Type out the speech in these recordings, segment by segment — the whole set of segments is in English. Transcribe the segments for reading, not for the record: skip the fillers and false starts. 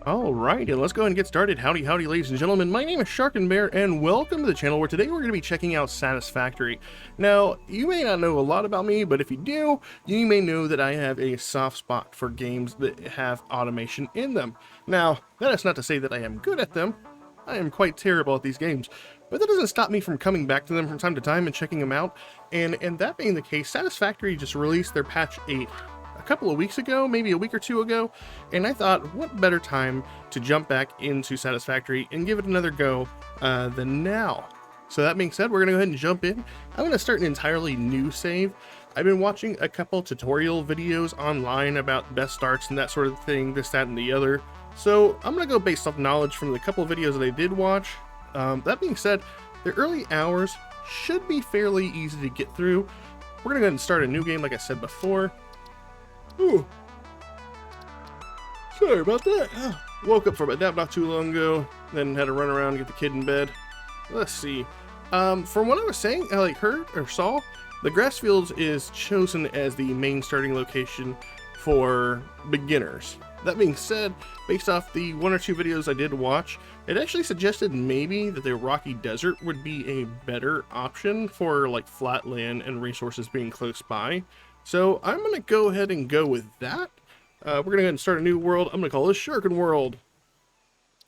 Alright, and let's go ahead and get started. Howdy, howdy, ladies and gentlemen. My name is Sharkinbear, and welcome to the channel where today we're going to be checking out Satisfactory. Now, you may not know a lot about me, but if you do, you may know that I have a soft spot for games that have automation in them. Now, that is not to say that I am good at them. I am quite terrible at these games, but that doesn't stop me from coming back to them from time to time and checking them out. And that being the case, Satisfactory just released their patch 8. A couple of weeks ago, maybe a week or two ago, and I thought, what better time to jump back into Satisfactory and give it another go than now. So that being said, we're going to go ahead and jump in. I'm going to start an entirely new save. I've been watching a couple tutorial videos online about best starts and that sort of thing, this, that, and the other. So I'm going to go based off knowledge from the couple of videos that I did watch. That being said, the early hours should be fairly easy to get through. We're going to go ahead and start a new game like I said before. Ooh. Sorry about that. Woke up from a nap not too long ago, then had to run around and get the kid in bed. Let's see. From what I was saying, I heard or saw, the grass fields is chosen as the main starting location for beginners. That being said, based off the one or two videos I did watch, it actually suggested maybe that the rocky desert would be a better option for like flat land and resources being close by. So I'm going to go ahead and go with that. We're going to go ahead and start a new world. I'm going to call this Sharkin World.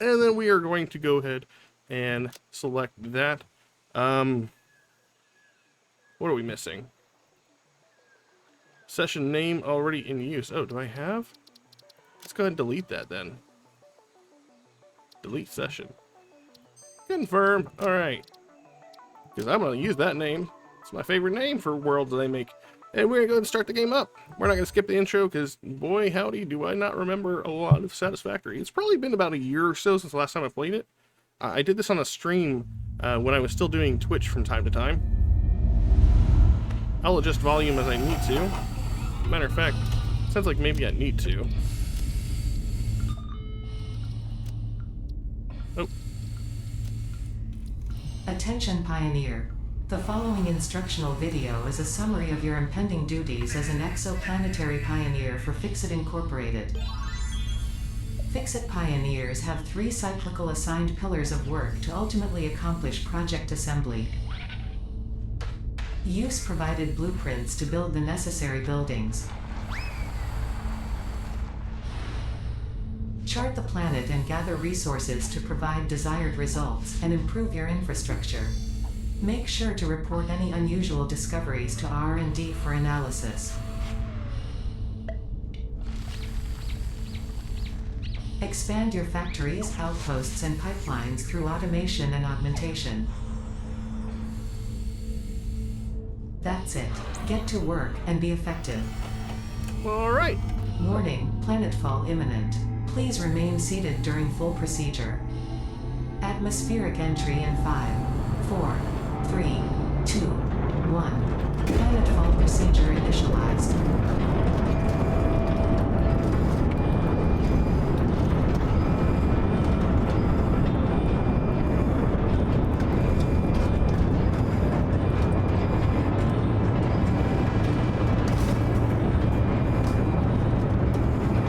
And then we are going to go ahead and select that. What are we missing? Session name already in use. Oh, do I have? Let's go ahead and delete that then. Delete session. Confirm. All right. Because I'm going to use that name. It's my favorite name for worlds that I make. And we're going to go ahead and start the game up. We're not going to skip the intro because, boy, howdy, do I not remember a lot of Satisfactory. It's probably been about a year or so since the last time I played it. I did this on a stream when I was still doing Twitch from time to time. I'll adjust volume as I need to. Matter of fact, sounds like maybe I need to. Oh. Attention Pioneer. The following instructional video is a summary of your impending duties as an exoplanetary pioneer for Fixit Incorporated. Fixit pioneers have 3 cyclical assigned pillars of work to ultimately accomplish project assembly. Use provided blueprints to build the necessary buildings. Chart the planet and gather resources to provide desired results and improve your infrastructure. Make sure to report any unusual discoveries to R&D for analysis. Expand your factories, outposts, and pipelines through automation and augmentation. That's it. Get to work and be effective. All right. Warning, planetfall imminent. Please remain seated during full procedure. Atmospheric entry in 5, 4, 3, 2, 1. Planetfall procedure initialized.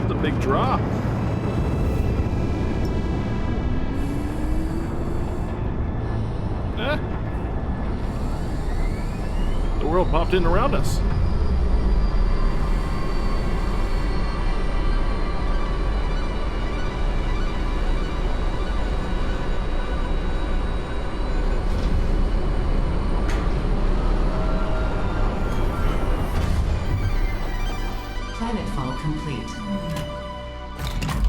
It's a big drop. The world popped in around us. Planetfall complete.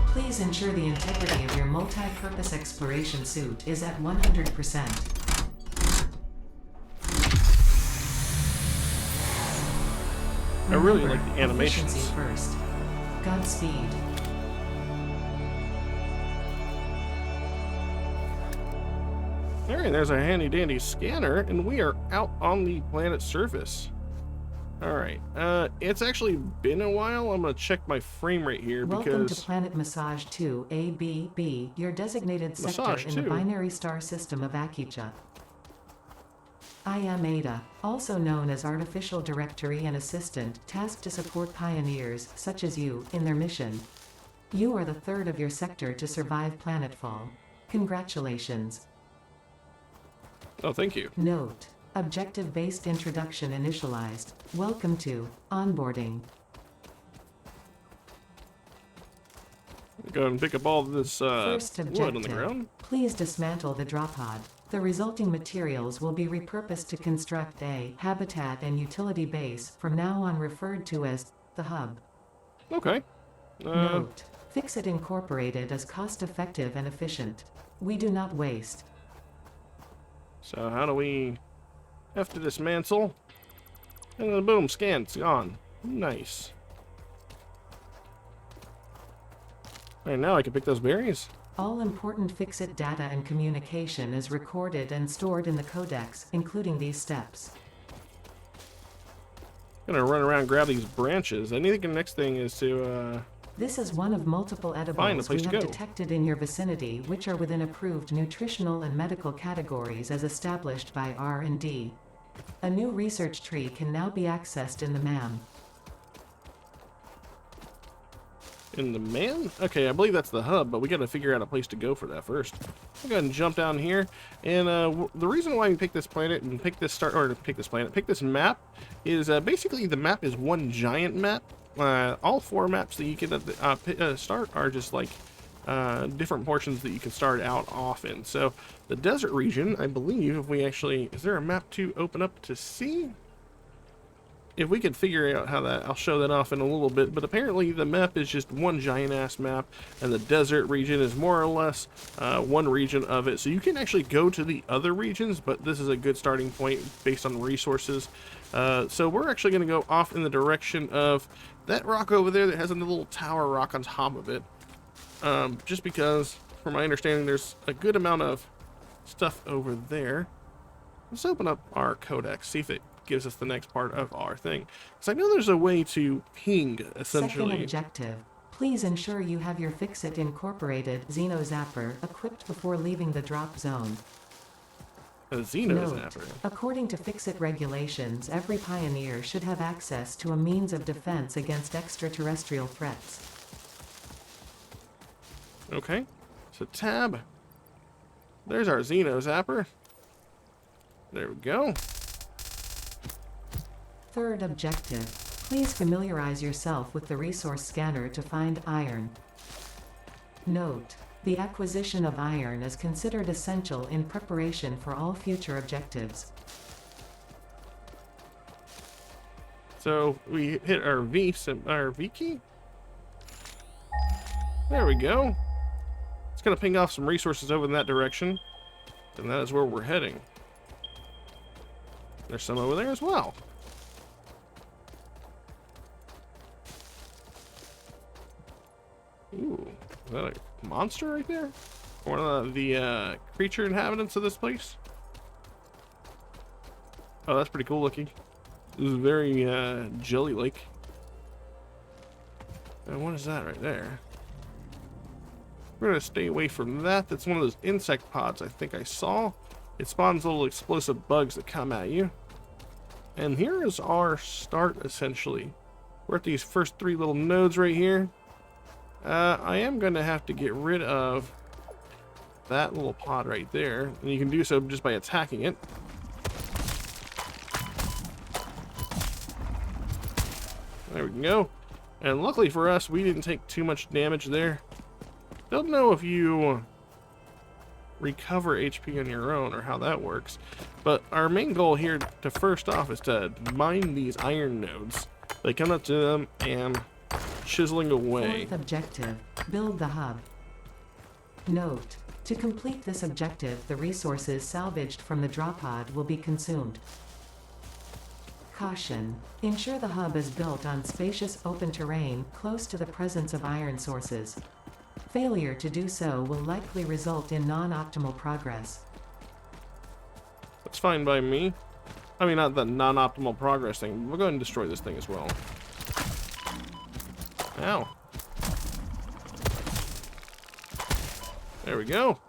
Please ensure the integrity of your multi-purpose exploration suit is at 100%. I really like the animations. Efficiency first. Godspeed. Alright, there's a handy dandy scanner, and we are out on the planet's surface. Alright, it's actually been a while. I'm gonna check my frame rate here because... Welcome to Planet Massage 2, ABB, your designated sector in the binary star system of Akicha. I am Ada, also known as Artificial Directory and Assistant, tasked to support pioneers, such as you, in their mission. You are the third of your sector to survive planetfall. Congratulations. Oh, thank you. Note: objective-based introduction initialized. Welcome to onboarding. Go ahead and pick up all this First wood objective: on the ground. please dismantle the drop pod. The resulting materials will be repurposed to construct a habitat and utility base, from now on referred to as the hub. Okay. Note: Fixit Incorporated is cost-effective and efficient. We do not waste. So how do we have to dismantle? And then boom, scan, it's gone. Nice. Alright, now I can pick those berries. All important Fixit data and communication is recorded and stored in the codex, including these steps. Gonna run around and grab these branches. I think the next thing is to This is one of multiple Find a edibles we place to have go. detected in your vicinity, which are within approved nutritional and medical categories as established by R&D. A new research tree can now be accessed in the MAM. in the man. Okay, I believe that's the hub, but we gotta figure out a place to go for that first. I'll go ahead and jump down here. And the reason why we pick this planet and pick this map is basically the map is one giant map. All 4 maps that you can start are just like different portions that you can start out off in. So the desert region, I believe, if we actually, is there a map to open up to see? If we could figure out how that, I'll show that off in a little bit, but apparently the map is just one giant ass map, and the desert region is more or less one region of it. So you can actually go to the other regions, but this is a good starting point based on resources. So we're actually going to go off in the direction of that rock over there that has a little tower rock on top of it. Just because, from my understanding, there's a good amount of stuff over there. Let's open up our codex, see if it gives us the next part of our thing. Because I know there's a way to ping, essentially. Second objective: please ensure you have your Fixit Incorporated Xenozapper equipped before leaving the drop zone. A Note: Xenozapper. according to Fixit regulations, every pioneer should have access to a means of defense against extraterrestrial threats. Okay, so tab. There's our Xenozapper. There we go. Third objective: please familiarize yourself with the resource scanner to find iron. Note: the acquisition of iron is considered essential in preparation for all future objectives. So we hit our V key. There we go. It's gonna ping off some resources over in that direction, and that is where we're heading. There's some over there as well. Ooh, is that a monster right there? One of the creature inhabitants of this place? Oh, that's pretty cool looking. This is very jelly-like. And what is that right there? We're gonna stay away from that. That's one of those insect pods I think I saw. It spawns little explosive bugs that come at you. And here is our start, essentially. We're at these first 3 little nodes right here. I am going to have to get rid of that little pod right there. And you can do so just by attacking it. There we go. And luckily for us, we didn't take too much damage there. Don't know if you recover HP on your own or how that works. But our main goal here to first off is to mine these iron nodes. They come up to them and chiseling away. Fourth objective: build the hub. Note: to complete this objective, the resources salvaged from the drop pod will be consumed. Caution: ensure the hub is built on spacious open terrain close to the presence of iron sources. Failure to do so will likely result in non-optimal progress. That's fine by me. I mean, not the non-optimal progress thing. We'll go ahead and destroy this thing as well. Ow. There we go.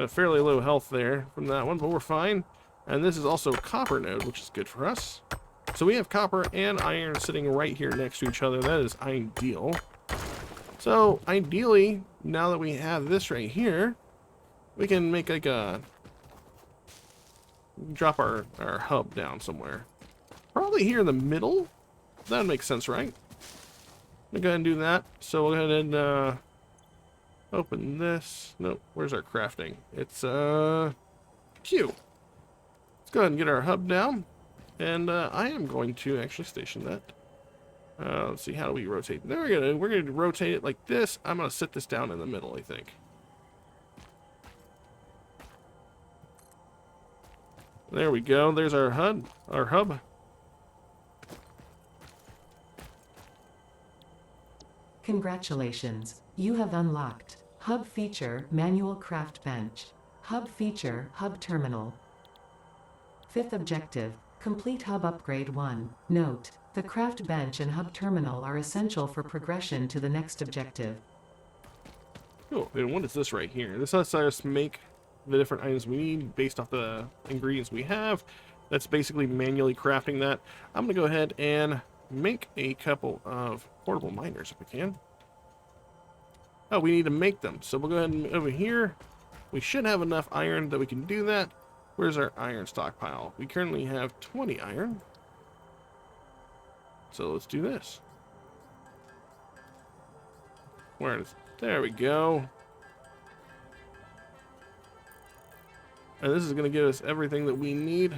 Fairly low health there from that one, but we're fine. And this is also a copper node, which is good for us. So we have copper and iron sitting right here next to each other. That is ideal. So ideally, now that we have this right here, we can make like a drop our hub down somewhere. Probably here in the middle. That makes sense, right? I'm gonna go ahead and do that. So we'll go ahead and open this. Nope, where's our crafting? It's Q. Let's go ahead and get our hub down. And I am going to actually station that. Let's see, how do we rotate? There we go. We're gonna rotate it like this. I'm gonna sit this down in the middle, I think. There we go. There's our HUD, our hub. Congratulations, you have unlocked Hub Feature Manual Craft Bench. Hub Feature Hub Terminal. Fifth objective, complete Hub Upgrade 1. Note, the Craft Bench and Hub Terminal are essential for progression to the next objective. Cool. And what is this right here? This lets us make the different items we need based off the ingredients we have. That's basically manually crafting that. I'm going to go ahead and make a couple of portable miners if we can. Oh, we need to make them. So we'll go ahead and over here. We should have enough iron that we can do that. Where's our iron stockpile? We currently have 20 iron. So let's do this. Where is it? There we go. And this is going to give us everything that we need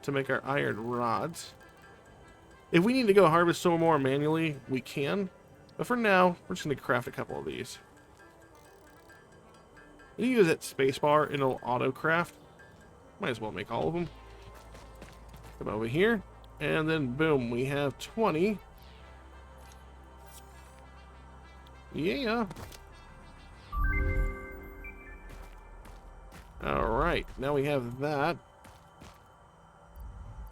to make our iron rods. If we need to go harvest some more manually, we can. But for now, we're just going to craft a couple of these. You use that spacebar and it'll auto craft. Might as well make all of them. Come over here. And then boom, we have 20. Yeah. Alright, now we have that.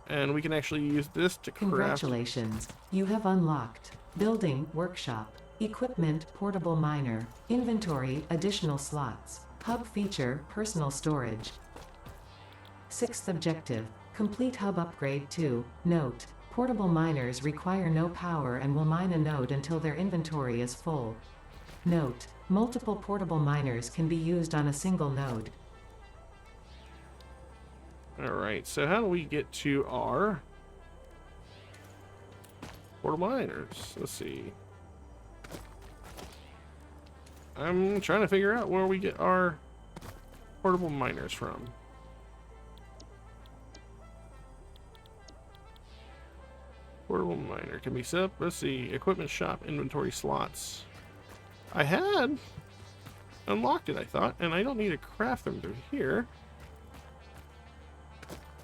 And we can actually use this to craft. Congratulations, you have unlocked Building Workshop, Equipment Portable Miner, Inventory Additional Slots, Hub Feature Personal Storage. Sixth objective, complete Hub Upgrade 2. Note, portable miners require no power and will mine a node until their inventory is full. Note, multiple portable miners can be used on a single node. Alright, so how do we get to our portable miners? Let's see. I'm trying to figure out where we get our portable miners from. Portable miner can be set up. Let's see. Equipment shop, inventory slots. I had unlocked it, I thought, and I don't need to craft them through here.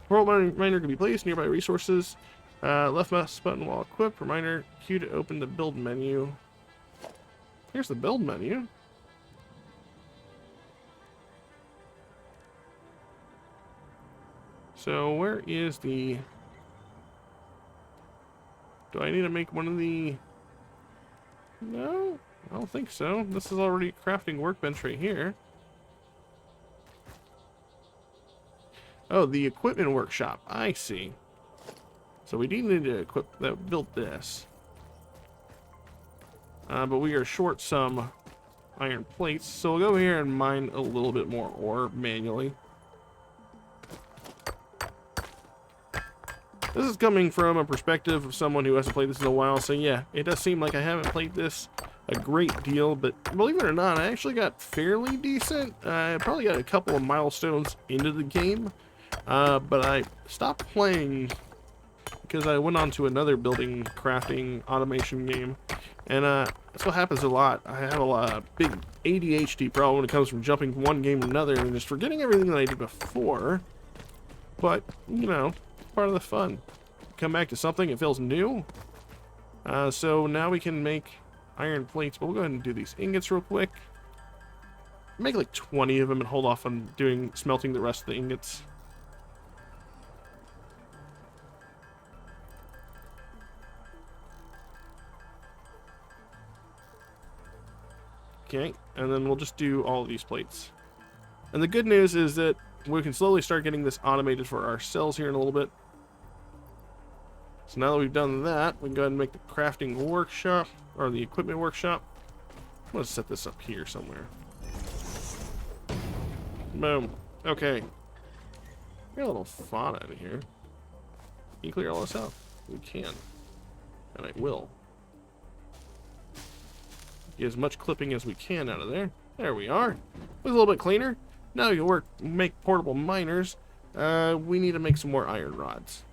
Portable miner can be placed nearby resources. Left mouse button while equipped. Reminder, Q to open the build menu. Here's the build menu. So where is the... Do I need to make one of the... No, I don't think so. This is already a crafting workbench right here. Oh, the equipment workshop. I see. So we do need to equip that, build this. But we are short some iron plates, so we'll go here and mine a little bit more ore manually. This is coming from a perspective of someone who hasn't played this in a while, so yeah, it does seem like I haven't played this a great deal, but believe it or not, I actually got fairly decent. I probably got a couple of milestones into the game, but I stopped playing because I went on to another building, crafting, automation game, and that's what happens a lot. I have a big ADHD problem when it comes from jumping from one game to another and just forgetting everything that I did before, but, you know, part of the fun. Come back to something, it feels new. So now we can make iron plates, but we'll go ahead and do these ingots real quick. Make like 20 of them and hold off on smelting the rest of the ingots. Okay, and then we'll just do all of these plates. And the good news is that we can slowly start getting this automated for ourselves here in a little bit. So now that we've done that, we can go ahead and make the crafting workshop, or the equipment workshop. Let's set this up here somewhere. Boom. Okay. Got a little fauna in here. Can you clear all this out? We can. And I will. Get as much clipping as we can out of there. There we are. Looks a little bit cleaner. Now you can make portable miners. We need to make some more iron rods.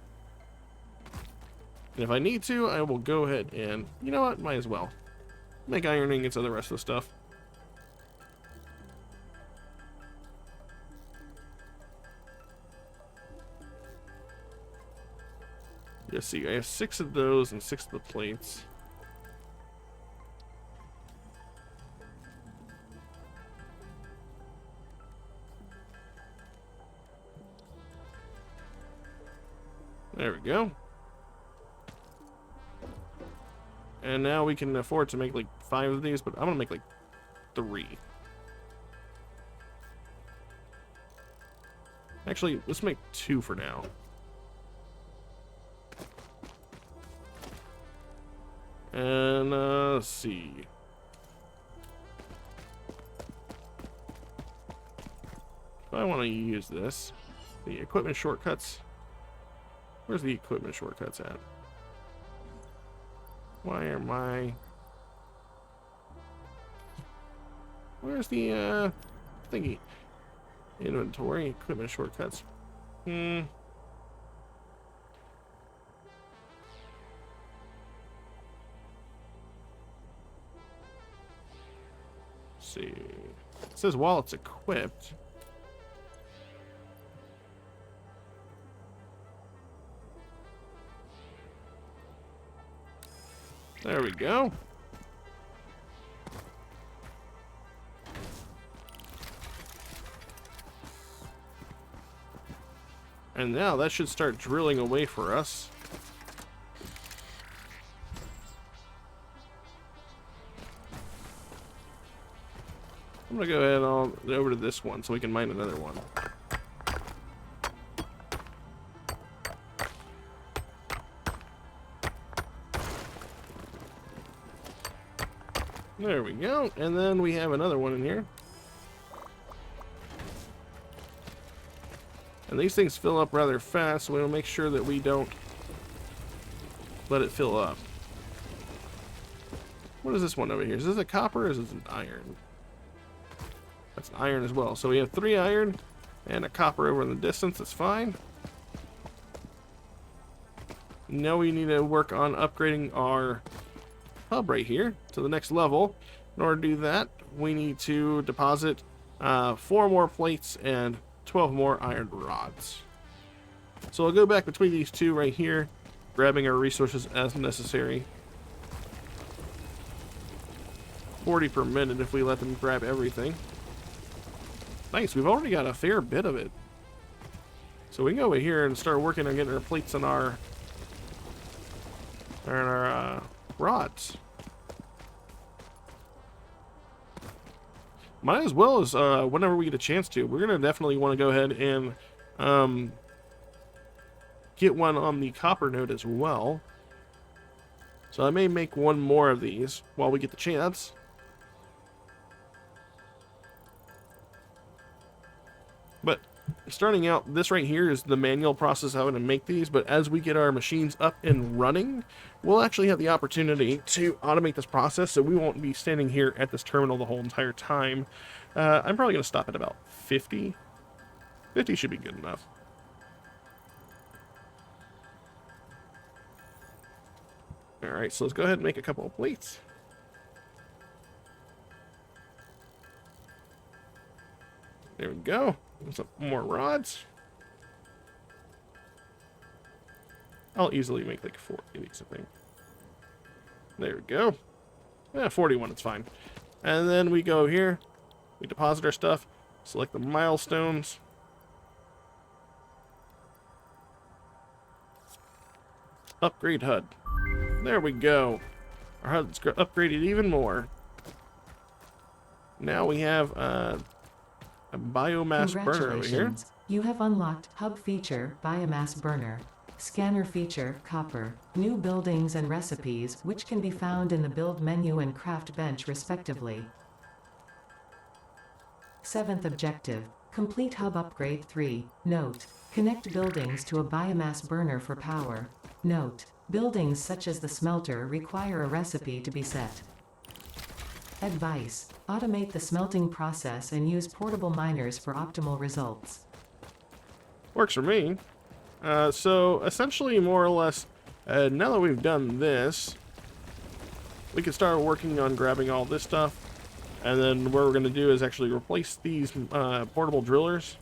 And if I need to, I will go ahead and, you know what, might as well. Make iron ingots of the rest of the stuff. Let's see, I have 6 of those and 6 of the plates. There we go. And now we can afford to make like 5 of these, but I'm gonna make like 3. Actually, let's make 2 for now. And let's see. If I want to use this, the equipment shortcuts. Where's the equipment shortcuts at? Why are my... Where's the thingy? Inventory, equipment shortcuts. See. It says while it's equipped. There we go. And now that should start drilling away for us. I'm gonna go ahead on over to this one so we can mine another one. There we go, and then we have another one in here. And these things fill up rather fast, so we'll make sure that we don't let it fill up. What is this one over here? Is this a copper or is this an iron? That's an iron as well. So we have 3 iron and a copper over in the distance. That's fine. Now we need to work on upgrading our hub right here to the next level. In order to do that, we need to deposit 4 more plates and 12 more iron rods. So I'll go back between these 2 right here, grabbing our resources as necessary. 40 per minute if we let them grab everything. Nice, we've already got a fair bit of it. So we can go over here and start working on getting our plates and our rods. Might as well as whenever we get a chance to. We're gonna definitely want to go ahead and get one on the copper node as well. So I may make 1 more of these while we get the chance. But starting out, this right here is the manual process how to make these, but as we get our machines up and running, we'll actually have the opportunity to automate this process, so we won't be standing here at this terminal the whole entire time. I'm probably going to stop at about 50. 50 should be good enough. Alright, so let's go ahead and make a couple of plates. There we go. Some more rods. I'll easily make like 40 of these, I think. There we go. Yeah, 41, it's fine. And then we go here. We deposit our stuff. Select the milestones. Upgrade HUD. There we go. Our HUD's upgraded even more. Now we have a biomass burner over here. You have unlocked Hub Feature Biomass Burner. Scanner feature, copper. New buildings and recipes, which can be found in the build menu and craft bench respectively. 7th objective. Complete hub upgrade 3. Note. Connect buildings to a biomass burner for power. Note. Buildings such as the smelter require a recipe to be set. Advice. Automate the smelting process and use portable miners for optimal results. Works for me. So essentially, more or less, now that we've done this, we can start working on grabbing all this stuff. And then what we're going to do is actually replace these portable drillers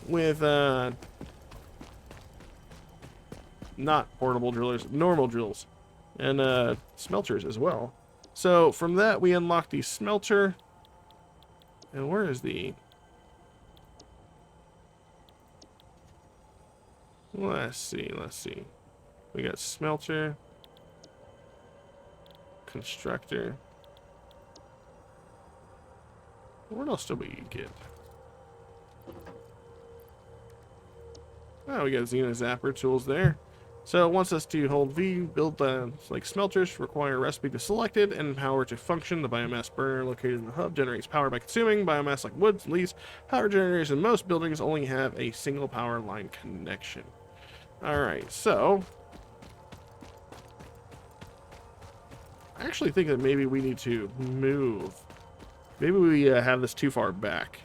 with not portable drillers, normal drills, and smelters as well. So from that, we unlock the smelter. And where is the... Let's see. We got smelter, constructor. What else do we get? Oh, we got Xena Zapper tools there. So it wants us to hold V, build like smelters, require a recipe to select it, and power to function. The biomass burner located in the hub generates power by consuming biomass like wood, leaves. Power generators in most buildings only have a single power line connection. Alright, so I actually think that maybe we need to move. Maybe we have this too far back.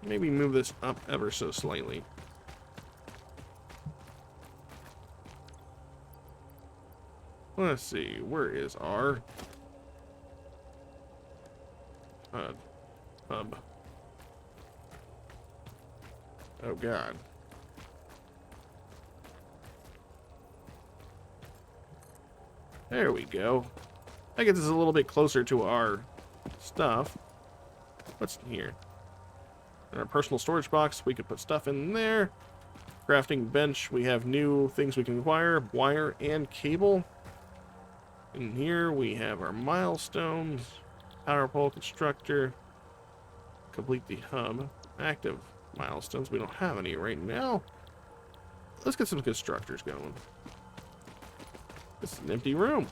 Maybe move this up ever so slightly. Let's see, where is our hub? Oh god. There we go. That gets us a little bit closer to our stuff. What's in here? In our personal storage box, we could put stuff in there. Crafting bench, we have new things we can acquire, wire and cable. In here we have our milestones, power pole constructor, complete the hub, active milestones. We don't have any right now. Let's get some constructors going. This is an empty room.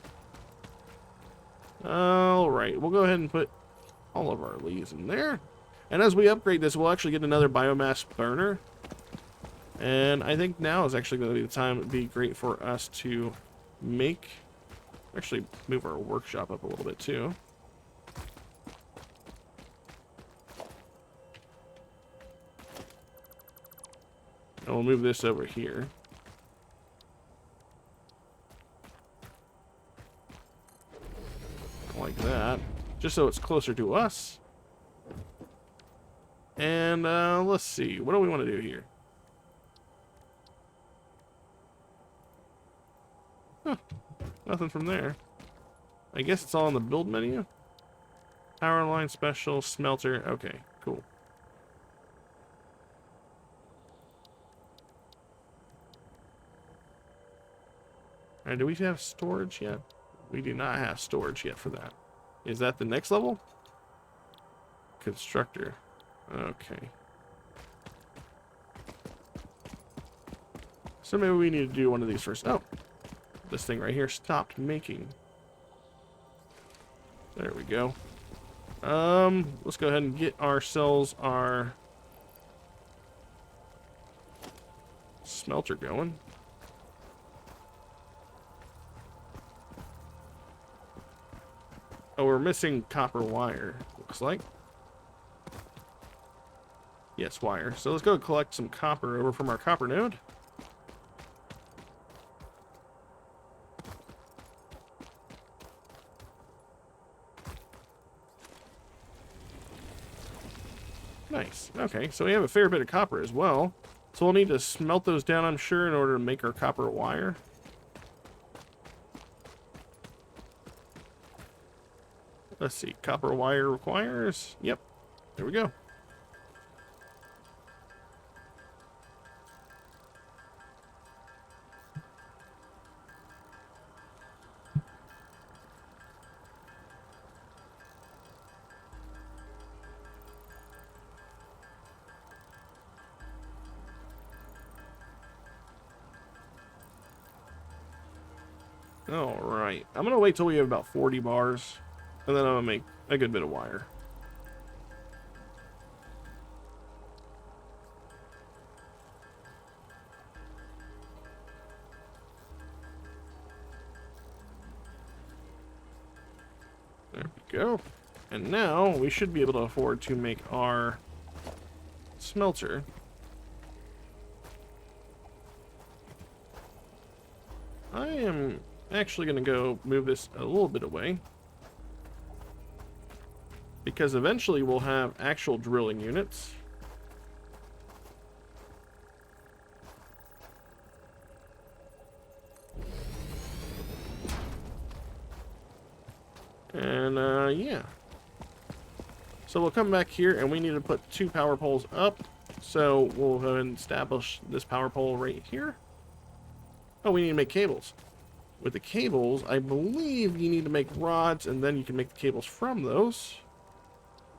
Alright, we'll go ahead and put all of our leaves in there. And as we upgrade this, we'll actually get another biomass burner. And I think now is actually going to be the time. It would be great for us to make... Actually, move our workshop up a little bit, too. And we'll move this over here. Like that. Just so it's closer to us. And let's see. What do we want to do here? Huh. Nothing from there. I guess it's all in the build menu. Power line special, smelter. Okay, cool. Alright, do we have storage yet? We do not have storage yet for that. Is that the next level? Constructor. Okay. So maybe we need to do one of these first. Oh, this thing right here stopped making. There we go. Let's go ahead and get ourselves our smelter going. Oh, we're missing copper wire, looks like. Yes, wire. So let's go collect some copper over from our copper node. Nice. Okay, so we have a fair bit of copper as well. So we'll need to smelt those down, I'm sure, in order to make our copper wire. Let's see. Copper wire requires... Yep. There we go. Alright. I'm going to wait till we have about 40 bars. And then I'm going to make a good bit of wire. There we go. And now we should be able to afford to make our smelter. I am actually going to go move this a little bit away, because eventually we'll have actual drilling units. And yeah. So we'll come back here, and we need to put 2 power poles up. So we'll go ahead and establish this power pole right here. Oh, we need to make cables. With the cables, I believe you need to make rods, and then you can make the cables from those.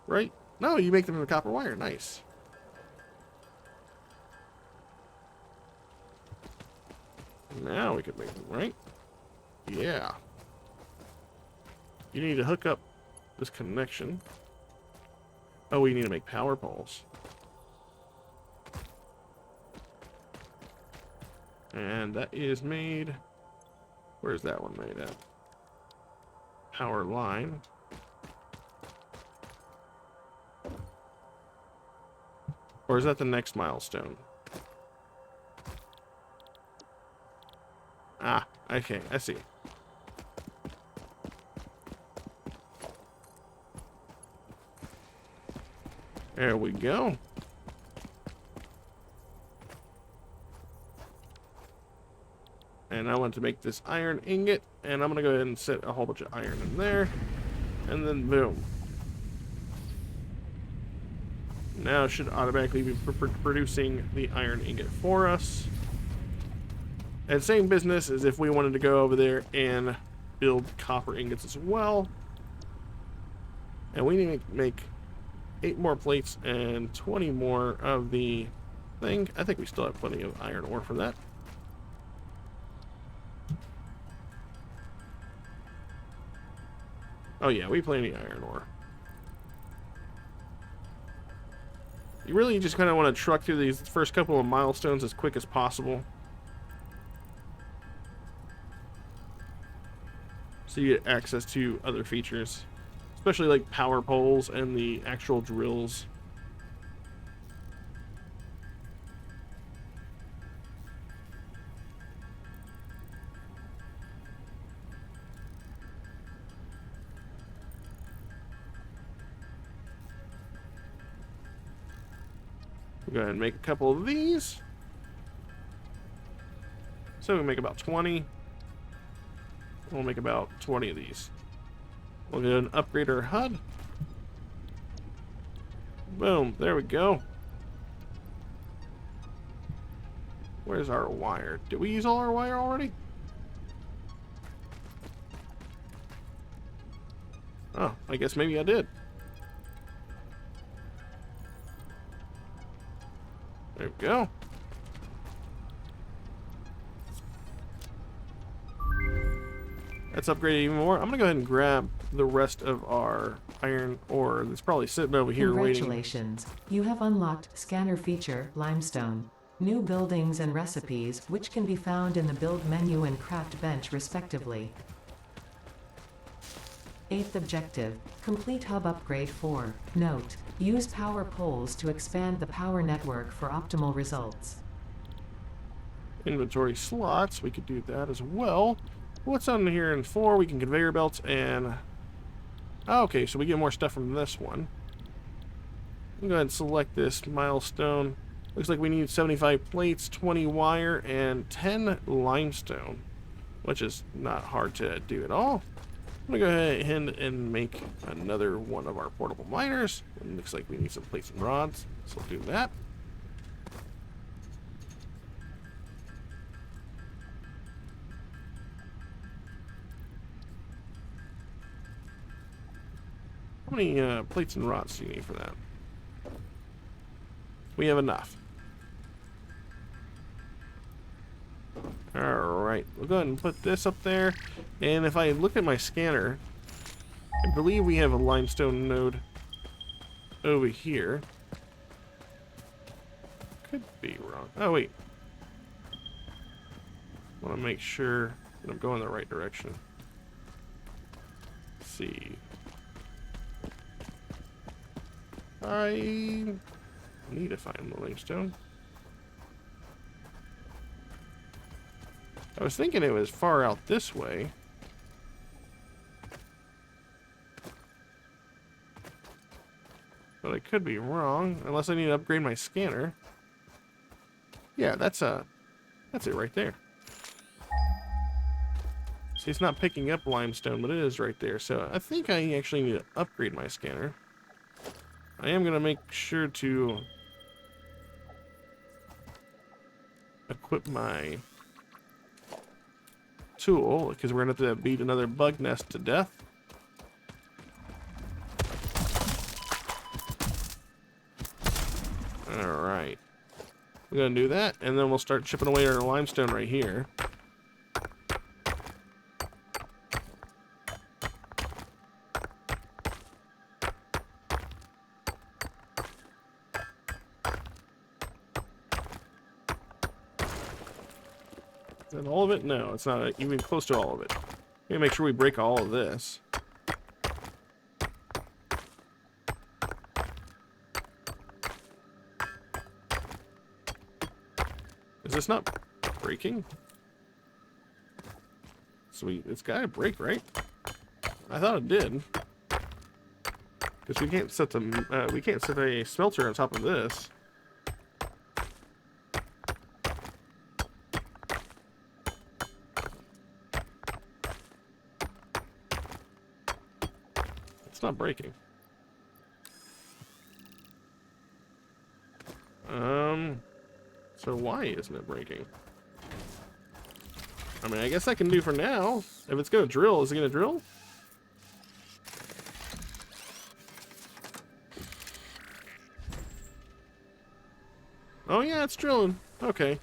Right? No, you make them in the copper wire. Nice. Now we can make them, right? Yeah. You need to hook up this connection. Oh, we need to make power poles. And that is made... Where's that one made at? Power line. Or is that the next milestone? Ah, okay, I see. There we go. And I want to make this iron ingot, and I'm going to go ahead and set a whole bunch of iron in there. And then boom. Now it should automatically be producing the iron ingot for us. And same business as if we wanted to go over there and build copper ingots as well. And we need to make 8 more plates and 20 more of the thing. I think we still have plenty of iron ore for that. Oh yeah, we plenty of iron ore. You really just kind of want to truck through these first couple of milestones as quick as possible, so you get access to other features, especially like power poles and the actual drills. We'll go ahead and make a couple of these. So we make about 20. We'll make about 20 of these. We'll go ahead and upgrade our HUD. Boom, there we go. Where's our wire? Did we use all our wire already? Oh, I guess maybe I did. There we go. Let's upgrade it even more. I'm gonna go ahead and grab the rest of our iron ore that's probably sitting over here waiting. Congratulations. You have unlocked Scanner Feature Limestone. New buildings and recipes, which can be found in the Build menu and Craft bench respectively. 8th objective. Complete hub upgrade 4. Note. Use power poles to expand the power network for optimal results. Inventory slots, we could do that as well. What's on here in 4? We can conveyor belts and... Oh, okay, so we get more stuff from this one. We'll go ahead and select this milestone. Looks like we need 75 plates, 20 wire, and 10 limestone, which is not hard to do at all. I'm going to go ahead and make another one of our portable miners. It looks like we need some plates and rods, so we'll do that. How many plates and rods do you need for that? We have enough. Alright. Alright, we'll go ahead and put this up there. And if I look at my scanner, I believe we have a limestone node over here. Could be wrong. Oh, wait. I want to make sure that I'm going the right direction. Let's see. I need to find the limestone. I was thinking it was far out this way. But I could be wrong, unless I need to upgrade my scanner. Yeah, that's it right there. See, it's not picking up limestone, but it is right there. So I think I actually need to upgrade my scanner. I am going to make sure to equip my tool, because we're going to have to beat another bug nest to death. Alright. We're going to do that, and then we'll start chipping away our limestone right here. Is that all of it? No, it's not even close to all of it. We gotta make sure we break all of this. Is this not breaking? Sweet, it's gotta break, right? I thought it did. Because we can't set a smelter on top of this. It's not breaking. So why isn't it breaking? I mean, I guess I can do for now. If it's gonna drill, is it gonna drill? Oh yeah, it's drilling. Okay.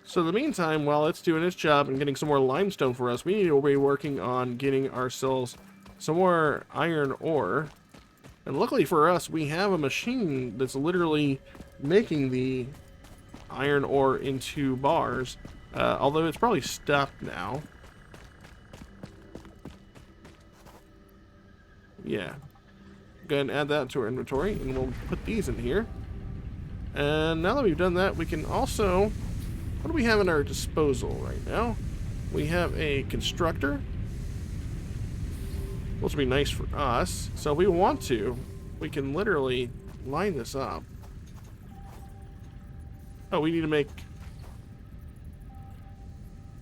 So in the meantime, while it's doing its job and getting some more limestone for us, we need to be working on getting ourselves some more iron ore. And luckily for us, we have a machine that's literally making the iron ore into bars. Although it's probably stopped now. Yeah. Go ahead and add that to our inventory, and we'll put these in here. And now that we've done that, we can also... What do we have in our disposal right now? We have a constructor, which will be nice for us. So if we want to, we can literally line this up. Oh, we need to make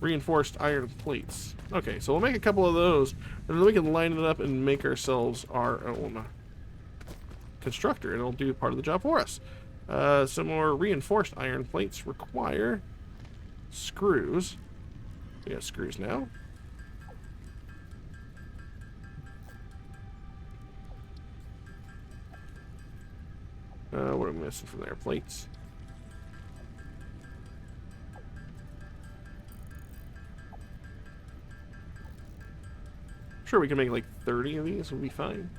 reinforced iron plates. Okay, so we'll make a couple of those, and then we can line it up and make ourselves our own constructor, and it'll do part of the job for us. Some more reinforced iron plates require screws. We got screws now. What am I missing from there? Plates. Sure, we can make like 30 of these. We'll be fine.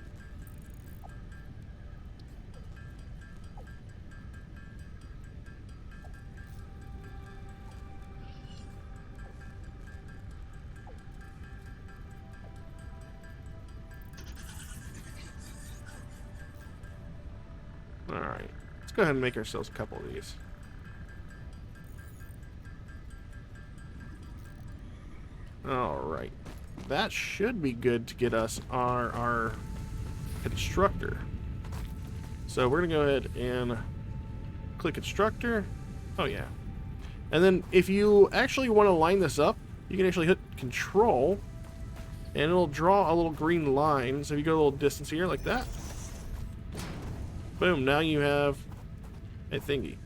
Alright, let's go ahead and make ourselves a couple of these. Alright, that should be good to get us our constructor. So we're going to go ahead and click constructor. Oh yeah. And then if you actually want to line this up, you can actually hit control and it'll draw a little green line. So if you go a little distance here like that, boom, now you have a thingy.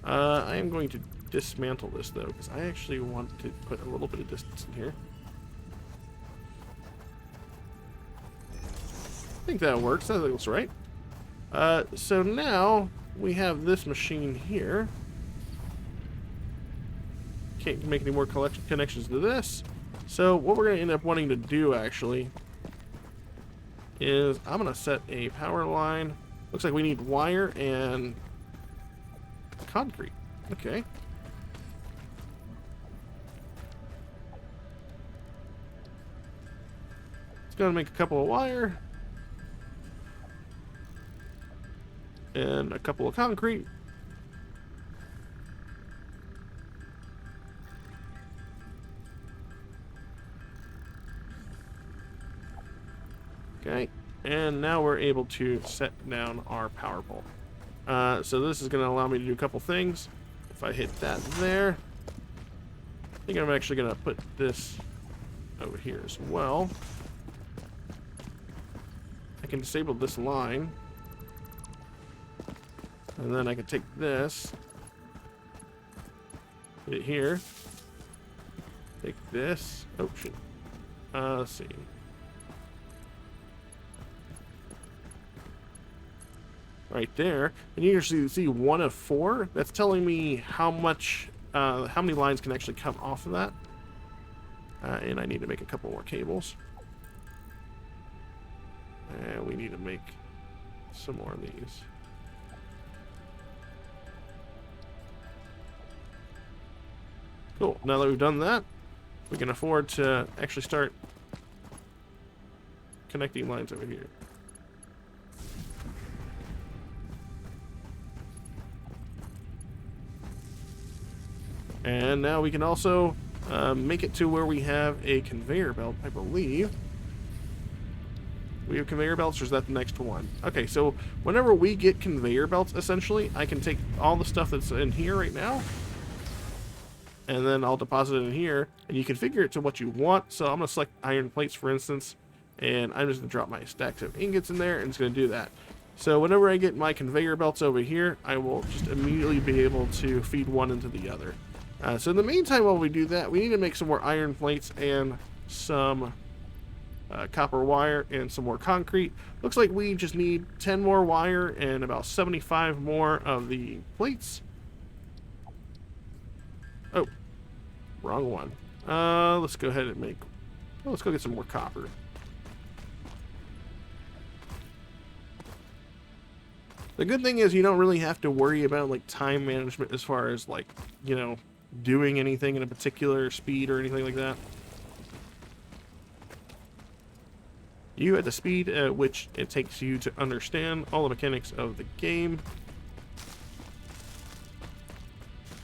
I am going to dismantle this though, because I actually want to put a little bit of distance in here. I think that works. That looks right. So now we have this machine here. Can't make any more connections to this. So what we're going to end up wanting to do, actually, is I'm going to set a power line. Looks like we need wire and concrete. Okay. It's going to make a couple of wire and a couple of concrete. Okay, and now we're able to set down our power pole. So this is going to allow me to do a couple things. If I hit that there, I think I'm actually going to put this over here as well. I can disable this line. And then I can take this, put it here, take this, oh shit, let's see. Right there, and you usually see 1 of 4. That's telling me how many lines can actually come off of that. And I need to make a couple more cables. And we need to make some more of these. Cool. Now that we've done that, we can afford to actually start connecting lines over here. And now we can also make it to where we have a conveyor belt, I believe. We have conveyor belts, or is that the next one? Okay, so whenever we get conveyor belts, essentially, I can take all the stuff that's in here right now, and then I'll deposit it in here, and you configure it to what you want. So I'm going to select iron plates, for instance, and I'm just going to drop my stacks of ingots in there, and it's going to do that. So whenever I get my conveyor belts over here, I will just immediately be able to feed one into the other. So in the meantime, while we do that, we need to make some more iron plates and some copper wire and some more concrete. Looks like we just need 10 more wire and about 75 more of the plates. Oh, wrong one. Let's go ahead and make... Oh, let's go get some more copper. The good thing is you don't really have to worry about like time management as far as like, you know, doing anything in a particular speed or anything like that. You at the speed at which it takes you to understand all the mechanics of the game.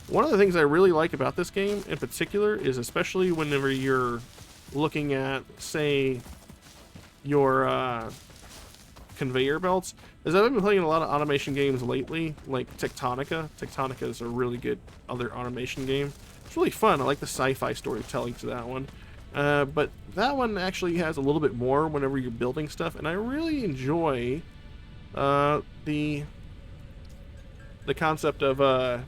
One of the things I really like about this game in particular is, especially whenever you're looking at, say, your conveyor belts, is I've been playing a lot of automation games lately, like Tectonica. Tectonica is a really good other automation game. It's really fun. I like the sci-fi storytelling to that one. But that one actually has a little bit more whenever you're building stuff, and I really enjoy the concept of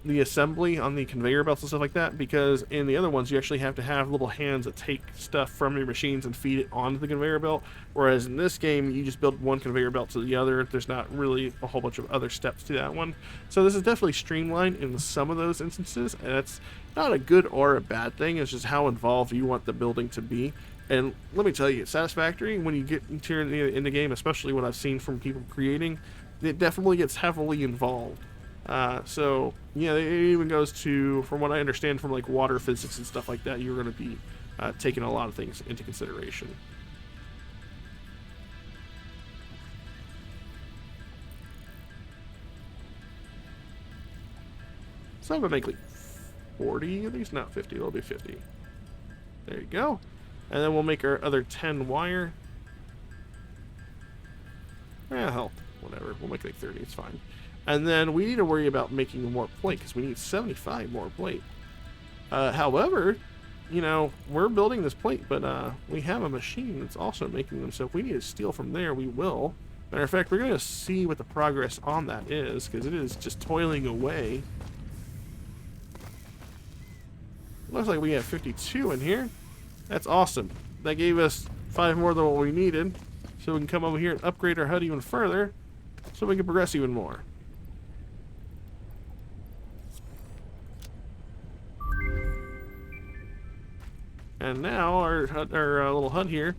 the assembly on the conveyor belts and stuff like that, because in the other ones you actually have to have little hands that take stuff from your machines and feed it onto the conveyor belt, whereas in this game you just build one conveyor belt to the other. There's not really a whole bunch of other steps to that one, so this is definitely streamlined in some of those instances, and that's not a good or a bad thing. It's just how involved you want the building to be. And let me tell you, Satisfactory, when you get into the game, especially what I've seen from people creating, it definitely gets heavily involved. So yeah, it even goes to, from what I understand from like water physics and stuff like that, you're going to be taking a lot of things into consideration. So I'm going to make like 40 of these, not 50, it'll be 50. There you go. And then we'll make our other 10 wire. Hell, whatever, we'll make like 30, it's fine. And then we need to worry about making more plate, because we need 75 more plate. However, you know, we're building this plate, but we have a machine that's also making them, so if we need to steal from there, we will. Matter of fact, we're going to see what the progress on that is, because it is just toiling away. Looks like we have 52 in here. That's awesome. That gave us 5 more than what we needed, so we can come over here and upgrade our HUD even further. so we can progress even more. And now our little hut here,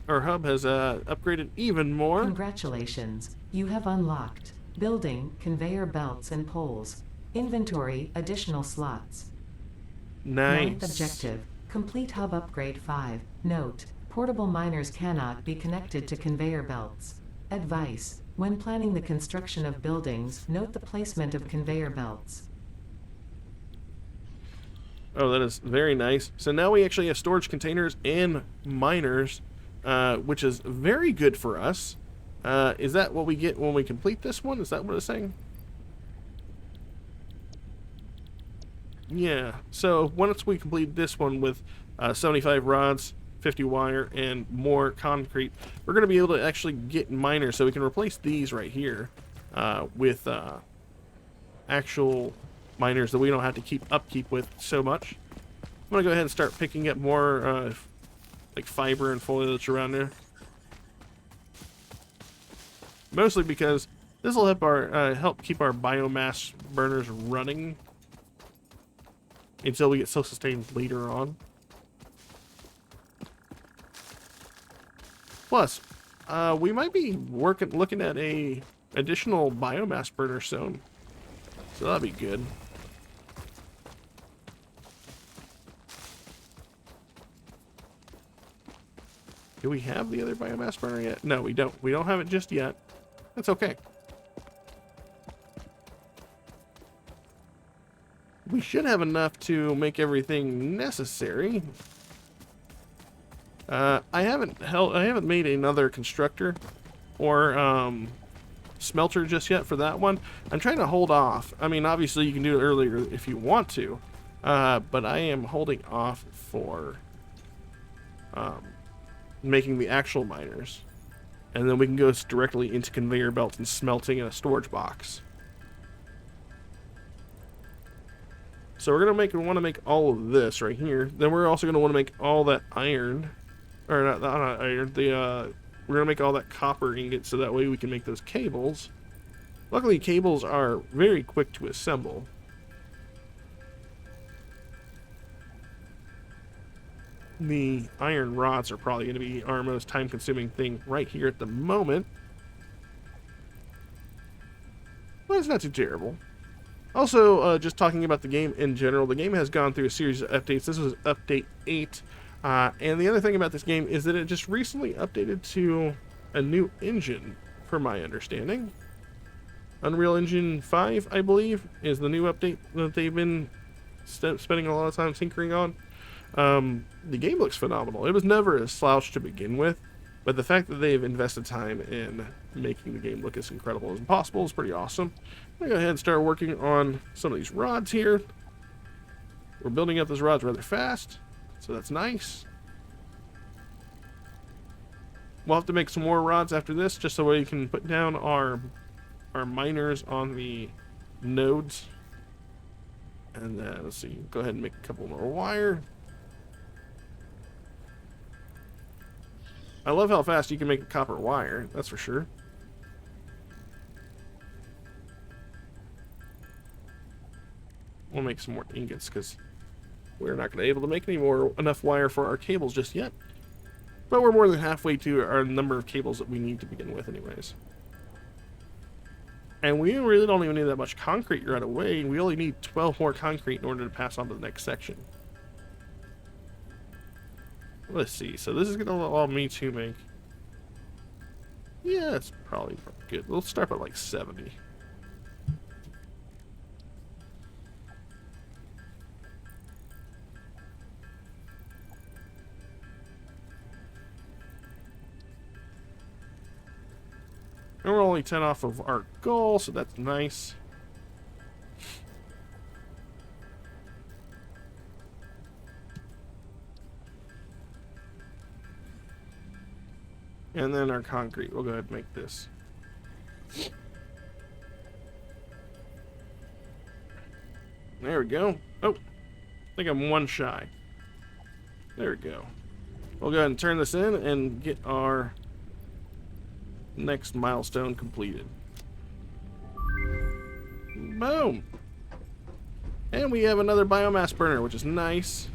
our hub has upgraded even more. Congratulations, you have unlocked building, conveyor belts and poles. Inventory, additional slots. Nice. Ninth objective, complete hub upgrade 5. Note, portable miners cannot be connected to conveyor belts. Advice, when planning the construction of buildings, note the placement of conveyor belts. Oh, that is very nice. So now we actually have storage containers and miners, which is very good for us. Is that what we get when we complete this one? Is that what it's saying? Yeah. So once we complete this one with 75 rods, 50 wire, and more concrete, we're going to be able to actually get miners. So we can replace these right here with actual miners that we don't have to keep upkeep with so much. I'm going to go ahead and start picking up more like fiber and foliage around there. Mostly because this will help keep our biomass burners running until we get self-sustained later on. Plus, we might be looking at a additional biomass burner soon, so that'll be good. Do we have the other biomass burner yet? No, we don't. We don't have it just yet. That's okay. We should have enough to make everything necessary. I haven't made another constructor or smelter just yet for that one. I'm trying to hold off. I mean, obviously you can do it earlier if you want to, but I am holding off for making the actual miners, and then we can go directly into conveyor belts and smelting in a storage box. So we're gonna want to make all of this right here. Then we're also gonna want to make all that iron, or not iron. We're gonna make all that copper ingots so that way we can make those cables. Luckily, cables are very quick to assemble. The iron rods are probably going to be our most time-consuming thing right here at the moment. But it's not too terrible. Also, just talking about the game in general, the game has gone through a series of updates. This was update 8. And the other thing about this game is that it just recently updated to a new engine, from my understanding. Unreal Engine 5, I believe, is the new update that they've been spending a lot of time tinkering on. The game looks phenomenal. It was never a slouch to begin with, but the fact that they've invested time in making the game look as incredible as possible is pretty awesome. I'm going to go ahead and start working on some of these rods here. We're building up those rods rather fast, so that's nice. We'll have to make some more rods after this, just so we can put down our miners on the nodes. And then, let's see, go ahead and make a couple more wire. I love how fast you can make a copper wire, that's for sure. We'll make some more ingots because we're not going to be able to make enough wire for our cables just yet. But we're more than halfway to our number of cables that we need to begin with anyways. And we really don't even need that much concrete right away. We only need 12 more concrete in order to pass on to the next section. Let's see. So this is going to allow me to make... Yeah, it's probably good. We'll start at like 70. And we're only 10 off of our goal, so that's nice. And then our concrete, we'll go ahead and make this. There we go. Oh, I think I'm one shy. There we go. We'll go ahead and turn this in and get our next milestone completed. Boom. And we have another biomass burner, which is nice.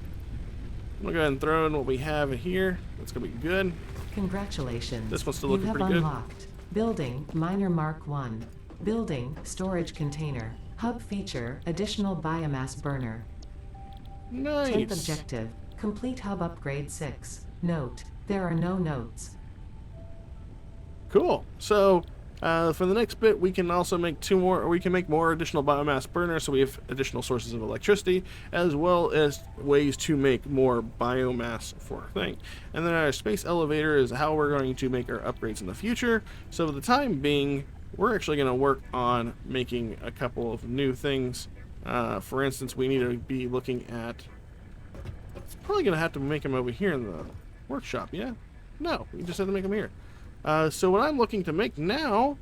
I'm gonna go ahead and throw in what we have here. That's gonna be good. Congratulations. This one's still looking you have pretty good. unlocked Building Miner Mark 1. Building Storage Container. Hub feature Additional Biomass Burner. Nice. 10th objective. Complete Hub Upgrade 6. Note: there are no notes. Cool. So for the next bit, we can also make we can make more additional biomass burners, so we have additional sources of electricity, as well as ways to make more biomass for our thing. And then our space elevator is how we're going to make our upgrades in the future. So for the time being, we're actually going to work on making a couple of new things. For instance, we need to be looking at... It's probably going to have to make them over here in the workshop, yeah? No, we just have to make them here. So what I'm looking to make now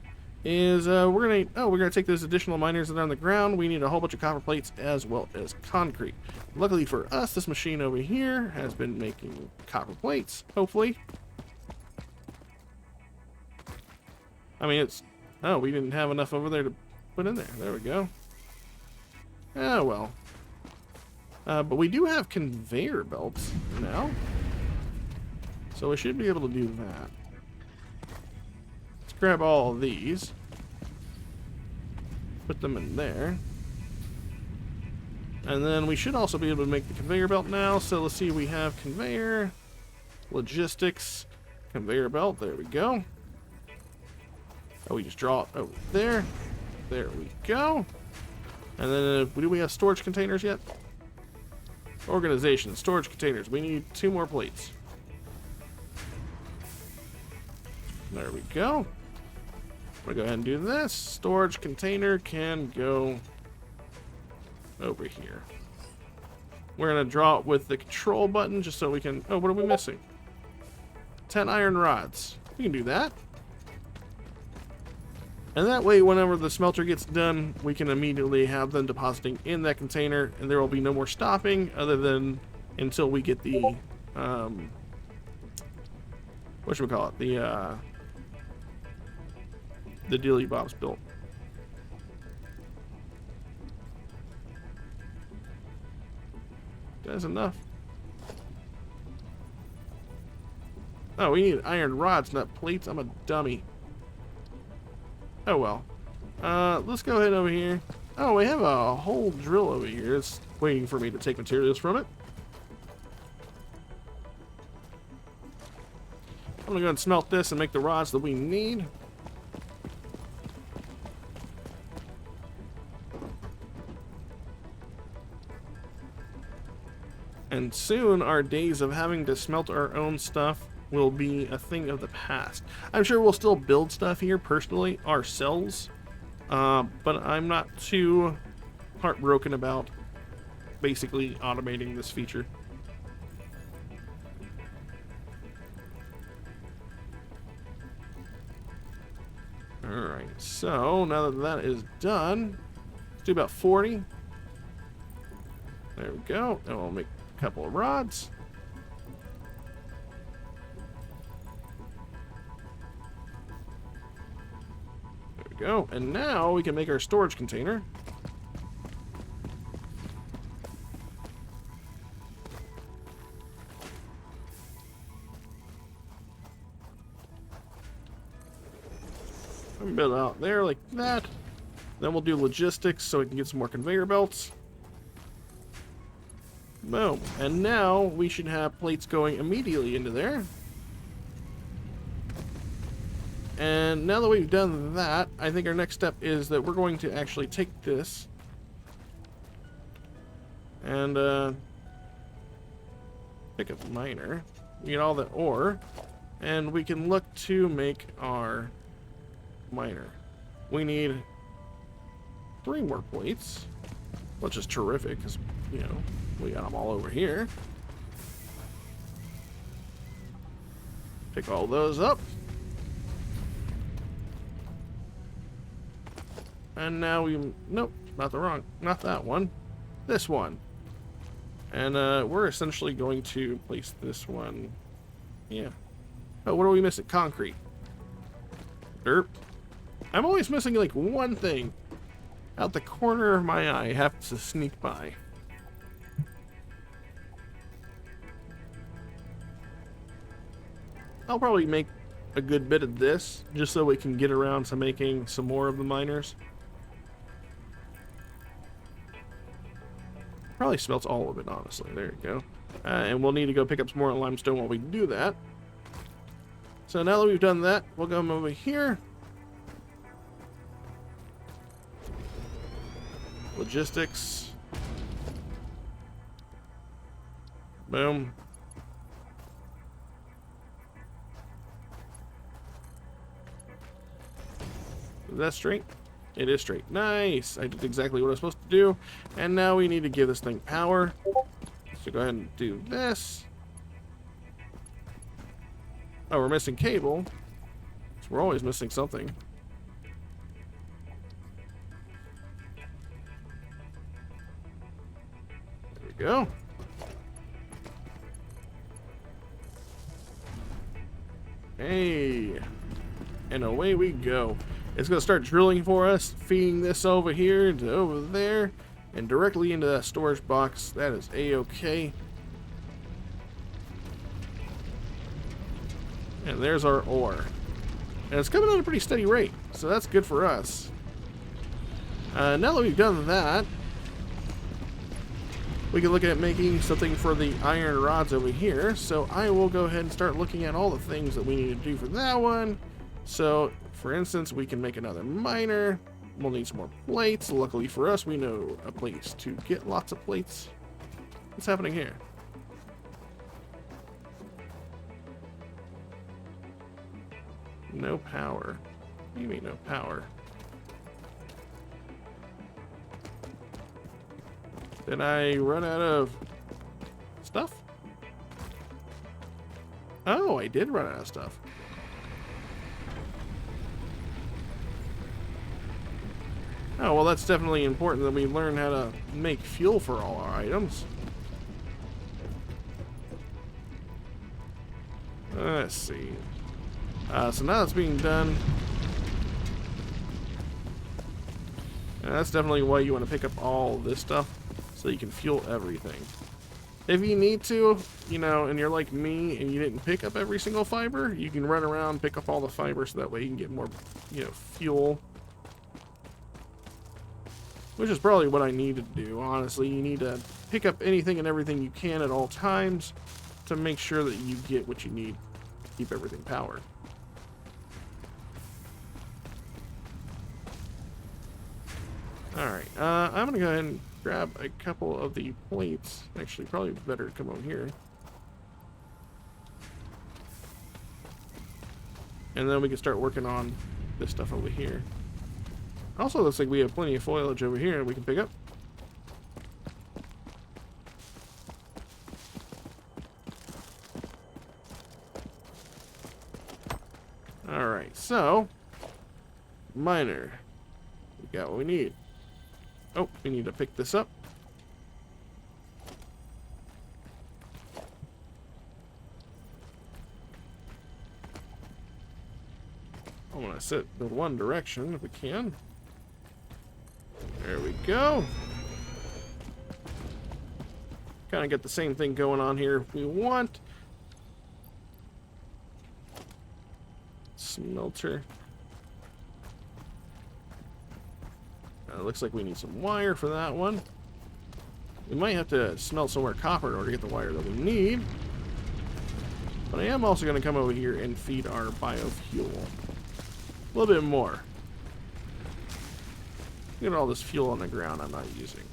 is we're gonna take those additional miners that are on the ground. We need a whole bunch of copper plates as well as concrete. Luckily for us, this machine over here has been making copper plates, hopefully. I mean, we didn't have enough over there to put in there. There we go. Oh well. But we do have conveyor belts now, so we should be able to do that. Grab all of these, put them in there, and then we should also be able to make the conveyor belt now. So let's see, we have conveyor, logistics, conveyor belt, there we go. Oh, we just draw it over there. There we go. And then do we have storage containers yet? Organization, storage containers, we need 2 more plates. There we go. I'm gonna go ahead and do this. Storage container can go over here. We're gonna draw it with the control button just so we can... Oh, what are we missing? 10 iron rods. We can do that. And that way, whenever the smelter gets done, we can immediately have them depositing in that container, and there will be no more stopping other than until we get the whatchamacallit, the dealy bobs built. That's enough. Oh, we need iron rods, not plates. I'm a dummy. Oh well. Let's go ahead over here. Oh, we have a whole drill over here. It's waiting for me to take materials from it. I'm gonna go ahead and smelt this and make the rods that we need. And soon our days of having to smelt our own stuff will be a thing of the past. I'm sure we'll still build stuff here personally ourselves, but I'm not too heartbroken about basically automating this feature. Alright, so now that that is done, let's do about 40. There we go. And we'll make a couple of rods. There we go. And now we can make our storage container. Build it out there like that. Then we'll do logistics so we can get some more conveyor belts. Boom. And now we should have plates going immediately into there. And now that we've done that, I think our next step is that we're going to actually take this and pick a miner, get all the ore, and we can look to make our miner. We need 3 more plates, which is terrific because, you know, we got them all over here. Pick all those up. And now nope, not that one. This one. And we're essentially going to place this one. Yeah. Oh, what are we missing? Concrete. Derp. I'm always missing like one thing. out the corner of my eye, happens to sneak by. I'll probably make a good bit of this, just so we can get around to making some more of the miners. Probably smelts all of it, honestly. There you go. And we'll need to go pick up some more limestone while we do that. So now that we've done that, we'll go over here. Logistics. Boom. Is that straight? It is straight. Nice. I did exactly what I was supposed to do. And now we need to give this thing power. So go ahead and do this. Oh, we're missing cable. So we're always missing something. There we go. Hey. And away we go. It's going to start drilling for us, feeding this over here to over there, and directly into that storage box. That is A-OK. And there's our ore. And it's coming at a pretty steady rate, so that's good for us. Now that we've done that, we can look at making something for the iron rods over here. So I will go ahead and start looking at all the things that we need to do for that one. So, for instance, we can make another miner. We'll need some more plates. Luckily for us, we know a place to get lots of plates. What's happening here? No power. What do you mean no power? Did I run out of stuff? Oh, I did run out of stuff. Oh, well, that's definitely important that we learn how to make fuel for all our items. Let's see. So now that's being done. And that's definitely why you want to pick up all this stuff, so you can fuel everything. If you need to, you know, and you're like me and you didn't pick up every single fiber, you can run around, pick up all the fiber, so that way you can get more, you know, fuel. Which is probably what I need to do, honestly. You need to pick up anything and everything you can at all times to make sure that you get what you need to keep everything powered. Alright, I'm going to go ahead and grab a couple of the plates. Actually, probably better to come over here. And then we can start working on this stuff over here. Also, looks like we have plenty of foliage over here we can pick up. Alright, so miner. We got what we need. Oh, we need to pick this up. I want to set the one direction if we can. There we go. Kind of get the same thing going on here if we want. Smelter. Looks like we need some wire for that one. We might have to smelt some more copper in order to get the wire that we need. But I am also going to come over here and feed our biofuel. A little bit more. Look at all this fuel on the ground I'm not using.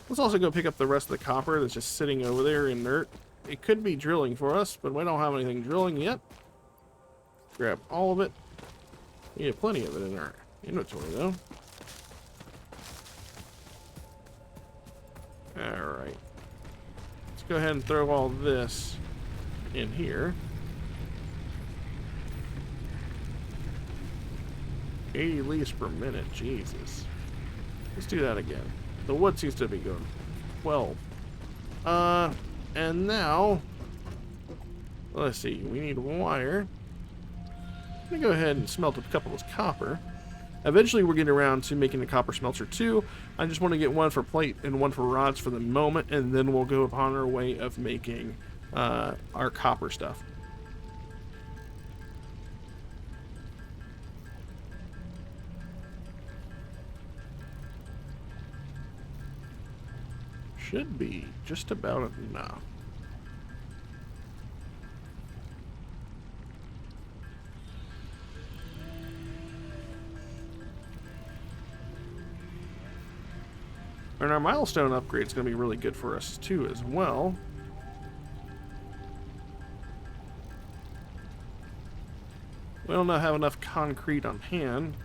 Let's also go pick up the rest of the copper that's just sitting over there inert. It could be drilling for us, but we don't have anything drilling yet. Grab all of it. We have plenty of it in our inventory, though. Alright. Let's go ahead and throw all this in here. 80 leaves per minute, Jesus. Let's do that again. The wood seems to be going 12. And now, let's see, we need wire. I'm going to go ahead and smelt a couple of copper. Eventually we're getting around to making a copper smelter too. I just want to get one for plate and one for rods for the moment, and then we'll go upon our way of making our copper stuff. Should be just about enough. And our milestone upgrade is going to be really good for us too as well. We don't have enough concrete on hand,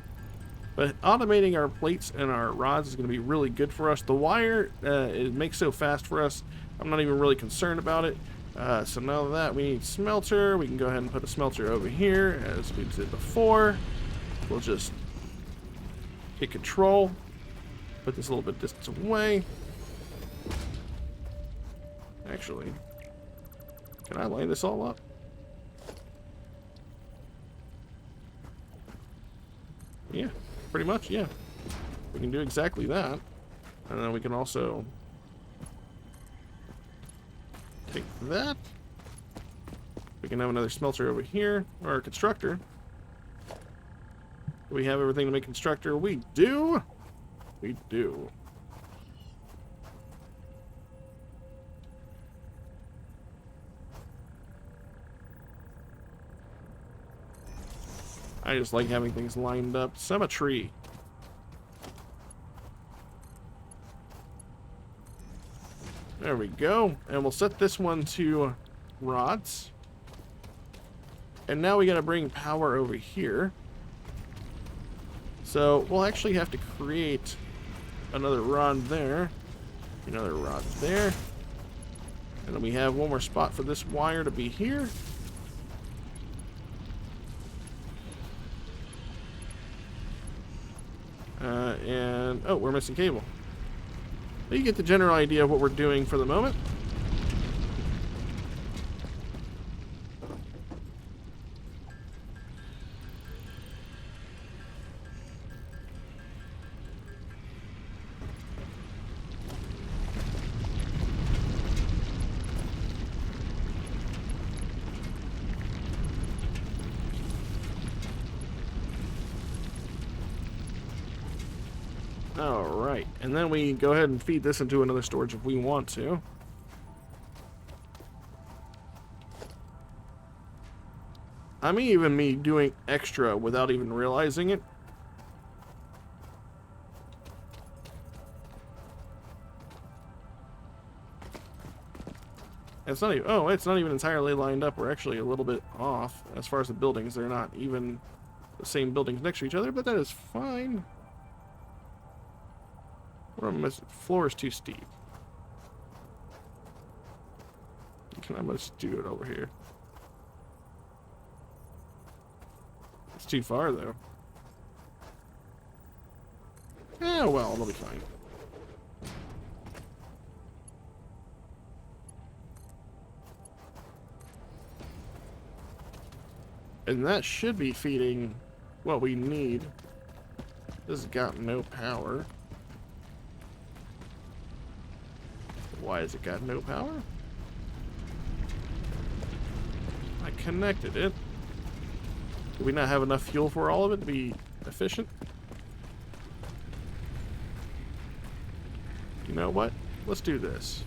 but automating our plates and our rods is going to be really good for us. The wire, it makes so fast for us, I'm not even really concerned about it. So now that we need smelter, we can go ahead and put a smelter over here as we did before. We'll just hit control. Put this a little bit distance away. Actually, can I line this all up? Yeah, pretty much, yeah. We can do exactly that. And then we can also take that. We can have another smelter over here, or a constructor. Do we have everything to make constructor? We do! We do. I just like having things lined up. Symmetry. There we go. And we'll set this one to rods. And now we gotta bring power over here. So we'll actually have to create another rod there, another rod there, and then we have one more spot for this wire to be here. And oh, we're missing cable. But you get the general idea of what we're doing for the moment. Alright, and then we go ahead and feed this into another storage if we want to. I mean, even me doing extra without even realizing it. It's not even, oh, it's not even entirely lined up. We're actually a little bit off as far as the buildings. They're not even the same buildings next to each other, but that is fine. Floor is too steep. Can I just do it over here? It's too far though. Yeah, well, it'll be fine. And that should be feeding what we need. This has got no power. Why has it got no power? I connected it. Do we not have enough fuel for all of it to be efficient? You know what? Let's do this.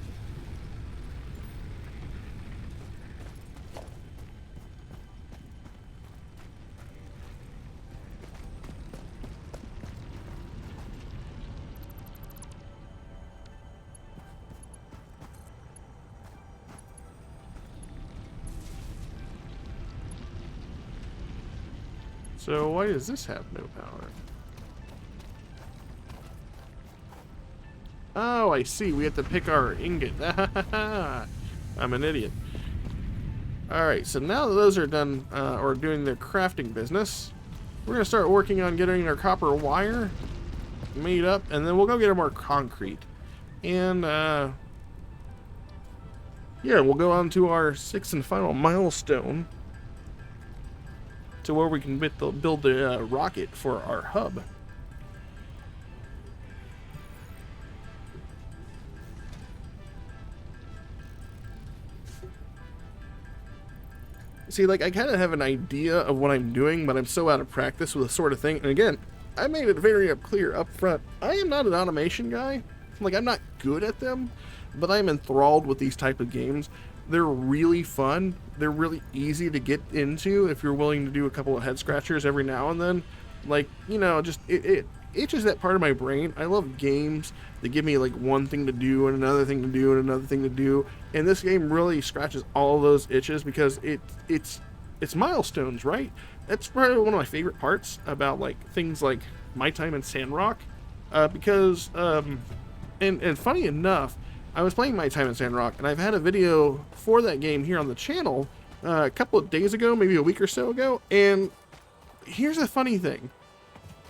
So why does this have no power? Oh, I see. We have to pick our ingot. I'm an idiot. Alright, so now that those are done, or doing their crafting business, we're going to start working on getting our copper wire made up, and then we'll go get more concrete. And, yeah, we'll go on to our 6th and final milestone. to where we can build the rocket for our hub. See, like, I kind of have an idea of what I'm doing, but I'm so out of practice with this sort of thing. And again, I made it very clear up front. I am not an automation guy. Like, I'm not good at them, but I'm enthralled with these type of games. They're really fun. They're really easy to get into if you're willing to do a couple of head scratchers every now and then. Like, you know, just it itches that part of my brain. I love games that give me like one thing to do and another thing to do and another thing to do. And this game really scratches all of those itches because it's milestones, right? That's probably one of my favorite parts about like things like my time in Sandrock, because and funny enough, I was playing My Time in Sandrock, and I've had a video for that game here on the channel a couple of days ago, maybe a week or so ago, and here's a funny thing.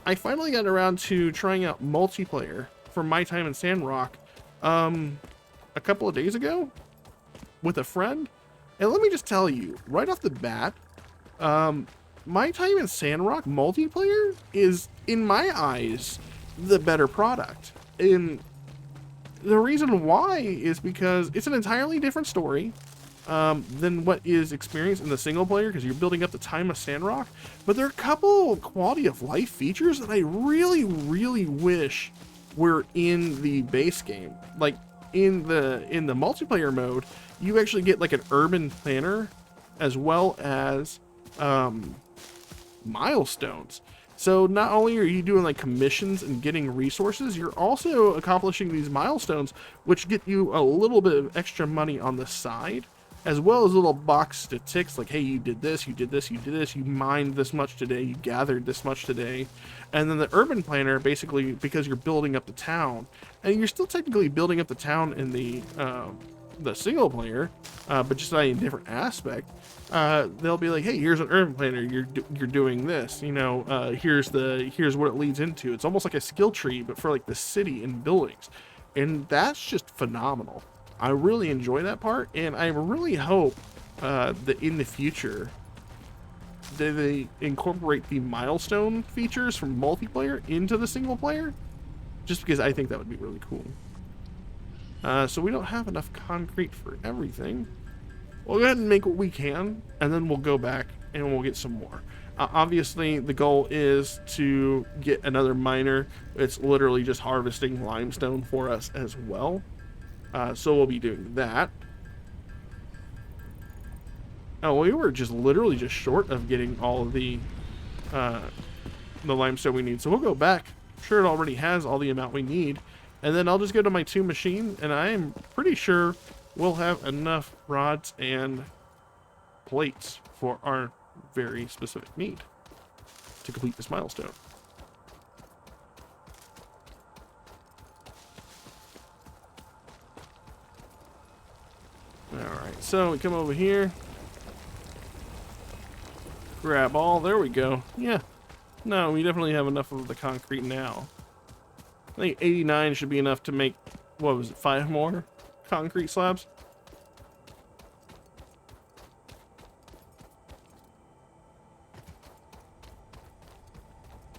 I finally got around to trying out multiplayer for My Time in Sandrock a couple of days ago with a friend, and let me just tell you, right off the bat, My Time in Sandrock multiplayer is, in my eyes, the better product. And the reason why is because it's an entirely different story than what is experienced in the single player, because you're building up the time of Sandrock. But there are a couple quality of life features that I really, really wish were in the base game. Like in the multiplayer mode, you actually get like an urban planner as well as milestones. So not only are you doing like commissions and getting resources, you're also accomplishing these milestones, which get you a little bit of extra money on the side, as well as little box statistics like, hey, you did this, you did this, you did this, you mined this much today, you gathered this much today. And then the urban planner, basically, because you're building up the town, and you're still technically building up the town in the single player, but just a different aspect. They'll be like, hey, here's an urban planner, you're doing this, you know, here's what it leads into. It's almost like a skill tree, but for like the city and buildings, and that's just phenomenal. I really enjoy that part, and I really hope that in the future that they incorporate the milestone features from multiplayer into the single player, just because I think that would be really cool. So we don't have enough concrete for everything. We'll go ahead and make what we can, and then we'll go back and we'll get some more. Obviously, the goal is to get another miner. It's literally just harvesting limestone for us as well. So we'll be doing that. Oh, we were just literally just short of getting all of the limestone we need. So we'll go back. I'm sure it already has all the amount we need. And then I'll just go to my 2 machine, and I am pretty sure we'll have enough rods and plates for our very specific need to complete this milestone. Alright, so we come over here, grab all, there we go. Yeah, no, we definitely have enough of the concrete now. I think 89 should be enough to make, what was it, 5 more concrete slabs?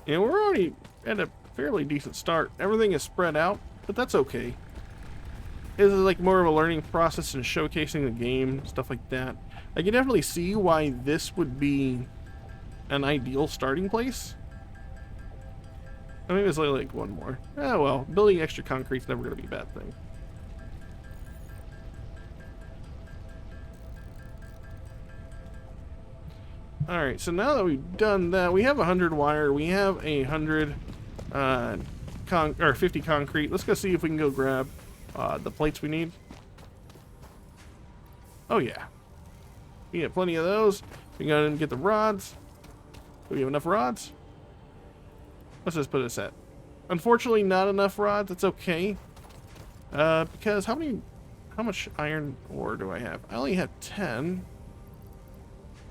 And we're already at a fairly decent start. Everything is spread out, but that's okay. This is like more of a learning process and showcasing the game, stuff like that. I can definitely see why this would be an ideal starting place. I mean, there's like one more. Oh well, building extra concrete's never going to be a bad thing. Alright, so now that we've done that, we have 100 wire, we have 100 50 concrete. Let's go see if we can go grab the plates we need. Oh yeah. We have plenty of those. We can go ahead and get the rods. Do we have enough rods? Let's just put this at. Unfortunately, not enough rods. It's okay. Because how much iron ore do I have? I only have 10.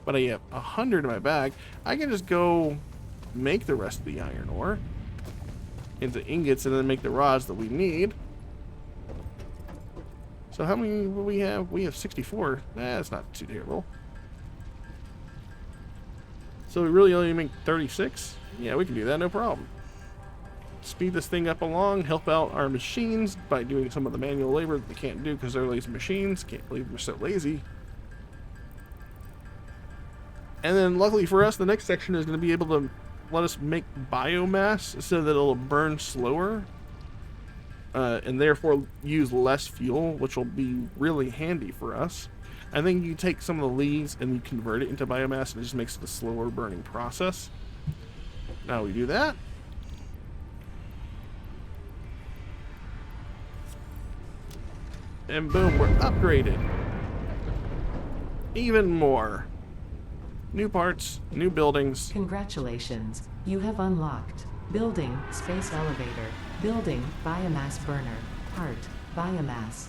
But I have 100 in my bag. I can just go make the rest of the iron ore into ingots and then make the rods that we need. So how many will we have? We have 64. That's not too terrible. So we really only make 36? Yeah, we can do that, no problem. Speed this thing up along, help out our machines by doing some of the manual labor that they can't do because they're lazy machines. Can't believe they're so lazy. And then luckily for us, the next section is going to be able to let us make biomass so that it'll burn slower. And therefore use less fuel, which will be really handy for us. And then you take some of the leaves and you convert it into biomass, and it just makes it a slower burning process. Now we do that. And boom, we're upgraded. Even more. New parts, new buildings. Congratulations, you have unlocked building space elevator, building biomass burner, part biomass.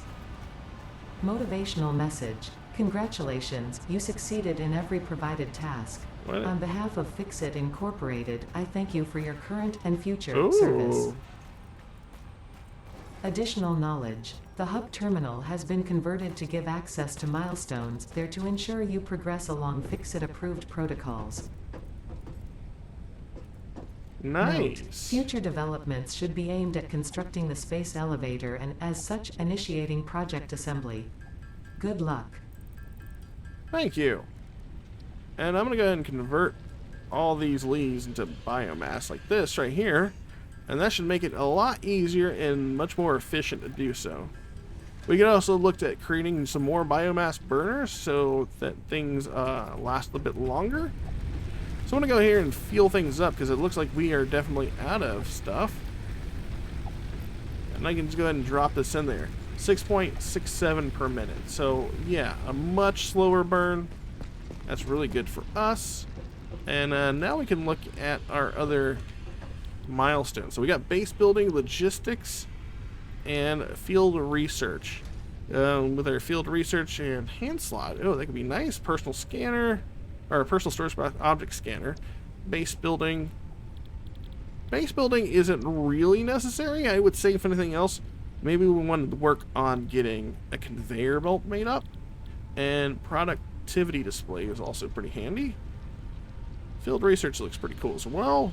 Motivational message. Congratulations, you succeeded in every provided task. What? On behalf of Fixit Incorporated, I thank you for your current and future Ooh. service. Additional knowledge. The hub terminal has been converted to give access to milestones there to ensure you progress along Fixit-approved protocols. Nice. Note, future developments should be aimed at constructing the space elevator and, as such, initiating project assembly. Good luck. Thank you. And I'm going to go ahead and convert all these leaves into biomass like this right here. And that should make it a lot easier and much more efficient to do so. We can also look at creating some more biomass burners so that things last a bit longer. So I'm going to go here and fuel things up because it looks like we are definitely out of stuff. And I can just go ahead and drop this in there. 6.67 per minute. So yeah, a much slower burn. That's really good for us. And now we can look at our other milestones. So we got base building, logistics, and field research. With our field research and hand slot, oh, that could be nice. Personal scanner, or personal storage object scanner. Base building. Base building isn't really necessary. I would say, if anything else, maybe we wanted to work on getting a conveyor belt made up. And productivity display is also pretty handy. Field research looks pretty cool as well.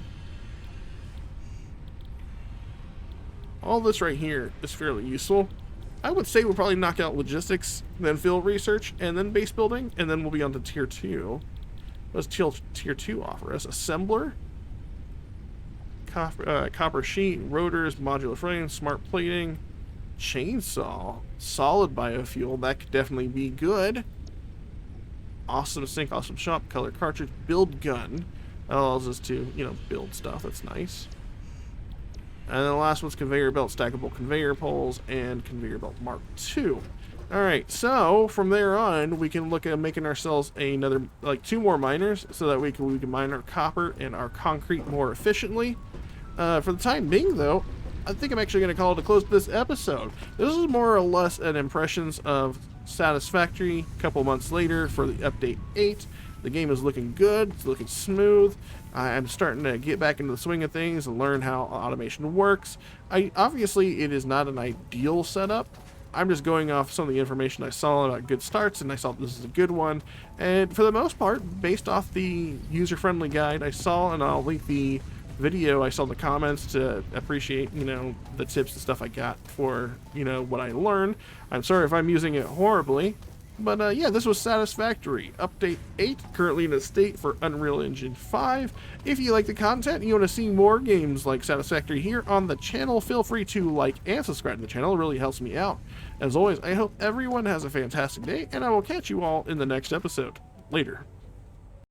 All this right here is fairly useful. I would say we'll probably knock out logistics, then field research, and then base building, and then we'll be on to tier 2. What does tier 2 offer us? Assembler, copper sheet, rotors, modular frame, smart plating, chainsaw, solid biofuel. That could definitely be good. Awesome sink, awesome shop, color cartridge, build gun. That allows us to, build stuff. That's nice. And then the last one's conveyor belt, stackable conveyor poles, and conveyor belt Mark II. Alright, so from there on, we can look at making ourselves another, 2 more miners, so that we can mine our copper and our concrete more efficiently. For the time being, though, I think I'm actually going to call it a close to this episode. This is more or less an impressions of Satisfactory a couple months later for the update 8. The game is looking good, it's looking smooth. I'm starting to get back into the swing of things and learn how automation works. Obviously, it is not an ideal setup. I'm just going off some of the information I saw about good starts, and I saw this is a good one. And for the most part, based off the user-friendly guide I saw, and I'll link the video I saw in the comments to appreciate, the tips and stuff I got for, what I learned. I'm sorry if I'm using it horribly. But yeah, this was Satisfactory. Update 8, currently in a state for Unreal Engine 5. If you like the content and you want to see more games like Satisfactory here on the channel, feel free to like and subscribe to the channel. It really helps me out. As always, I hope everyone has a fantastic day, and I will catch you all in the next episode. Later.